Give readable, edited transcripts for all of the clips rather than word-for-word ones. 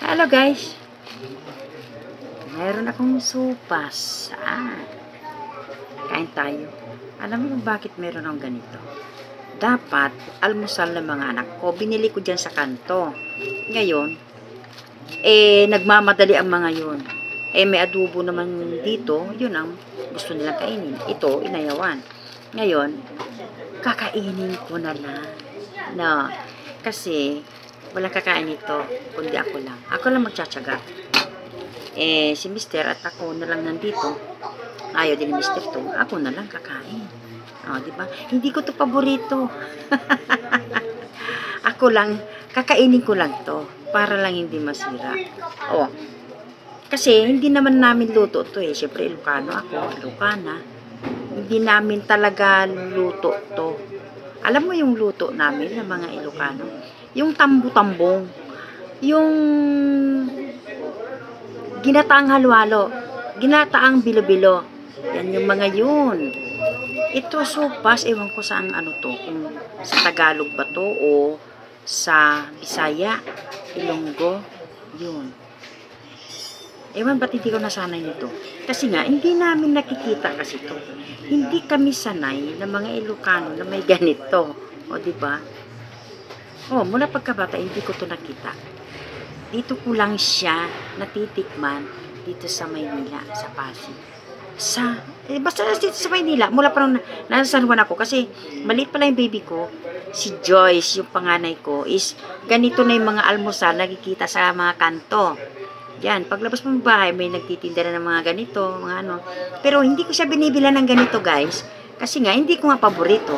Hello guys, mayroon akong supas. Kain tayo. Alam mo bakit meron akong ganito? Dapat almusal ng mga anak ko. Binili ko dyan sa kanto. Ngayon, nagmamadali ang mga yun. May adobo naman dito. Yun ang gusto nilang kainin. Ito, inayawan. Ngayon, kakainin ko na lang. No, kasi walang kakain ito, kundi ako lang. Ako lang magtsatsaga. Si Mister at ako na lang nandito. Ayaw din ni Mister to. Ako na lang kakain. Diba? Hindi ko to paborito. Ako lang, kakainin ko lang to. Para lang hindi masira. Kasi hindi naman namin luto to Siyempre, Ilocano ako. Ilocana. Hindi namin talaga luto to. Alam mo yung luto namin ng mga Ilocano? Yung tambo-tambong. Yung ginataang halo-halo. Ginataang bilo-bilo. Yan yung mga yun. Ito sopas, ewan ko saan ano to. Kung sa Tagalog ba to o sa Bisaya, Ilonggo, yun. Ewan ba't hindi ko nasanay nito? Kasi nga, hindi namin nakikita kasi to. Hindi kami sanay ng mga Ilocano na may ganito. Diba? Mula pagkabata, hindi ko to nakita. Dito ko lang siya natitikman dito sa Maynila, sa Pasig. Basta dito sa Maynila, mula parang nasa San Juan ako kasi maliit pala yung baby ko, si Joyce, yung panganay ko, is ganito na yung mga almusal nakikita sa mga kanto. Yan, paglabas mo ng bahay, may nagtitinda na ng mga ganito, mga ano. Pero hindi ko siya binibila ng ganito, guys. Kasi nga, hindi ko nga paborito.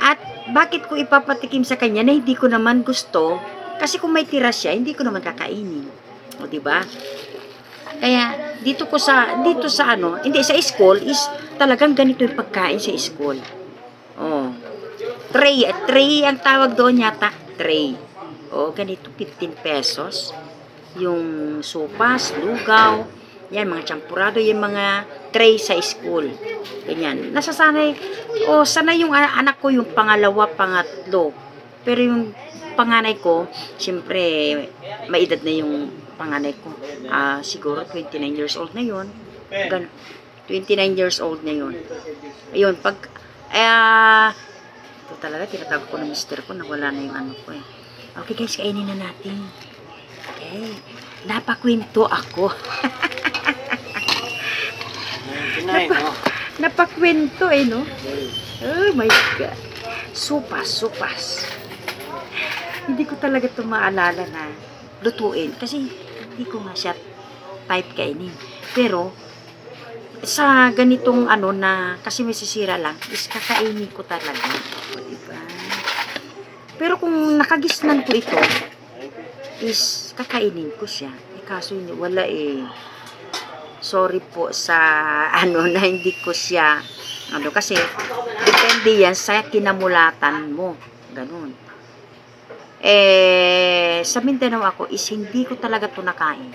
At bakit ko ipapatikim sa kanya na hindi ko naman gusto? Kasi kung may tira siya, hindi ko naman kakainin. Diba? Kaya, dito sa sa school is talagang ganito yung pagkain sa school. Tray ang tawag doon yata, tray. Ganito, 15 pesos. Yung sopas, lugaw, yan, mga champurado, yung mga tray sa school. Ganyan. Nasasanay, sanay yung anak ko yung pangalawa, pangatlo. Pero yung panganay ko, siyempre, may edad na yung panganay ko. Siguro 29 years old na yun. 29 years old na yun. Ayun, ito talaga, tinatawag ko ng mister ko na wala na yung ano ko Okay guys, kainin na natin. Okay. Napakwento ako. Napakwento no? Oh my God. Supas. Hindi ko talaga ito maalala na lutuin. Kasi hindi ko nga siya type kainin. Pero, sa ganitong na kasi may sisira lang, is kakainin ko talaga. Diba? Pero kung nakagisnan ko ito, is kakainin ko siya. Kaso wala sorry po sa na hindi ko siya kasi depende yan sa kinamulatan mo. Ganun. Sa Mindanao ako is hindi ko talaga ito nakain.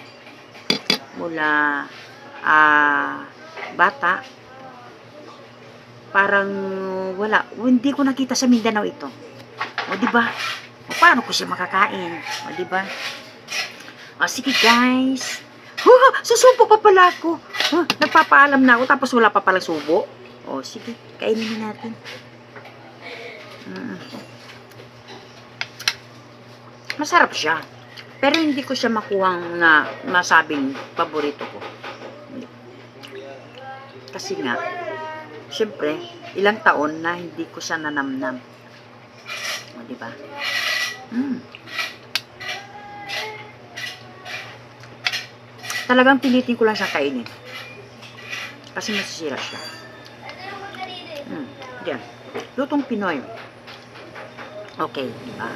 Mula bata parang wala. Hindi ko nakita sa Mindanao ito. Diba? Paano ko siya makakain? Diba? Sige guys. Susubo pa pala ako. Nagpapaalam na ako tapos wala pa palang subo. Sige. Kainin na natin. Masarap siya. Pero hindi ko siya makuhang na masabing paborito ko. Kasi nga, syempre, ilang taon na hindi ko siya nanamnam. Diba? Talagang pilitin ko lang siya kainin. Kasi masisira siya. Diyan. Lutong Pinoy. Okay, diba?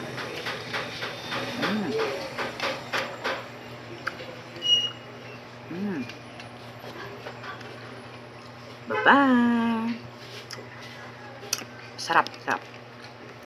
Bye-bye. Sarap.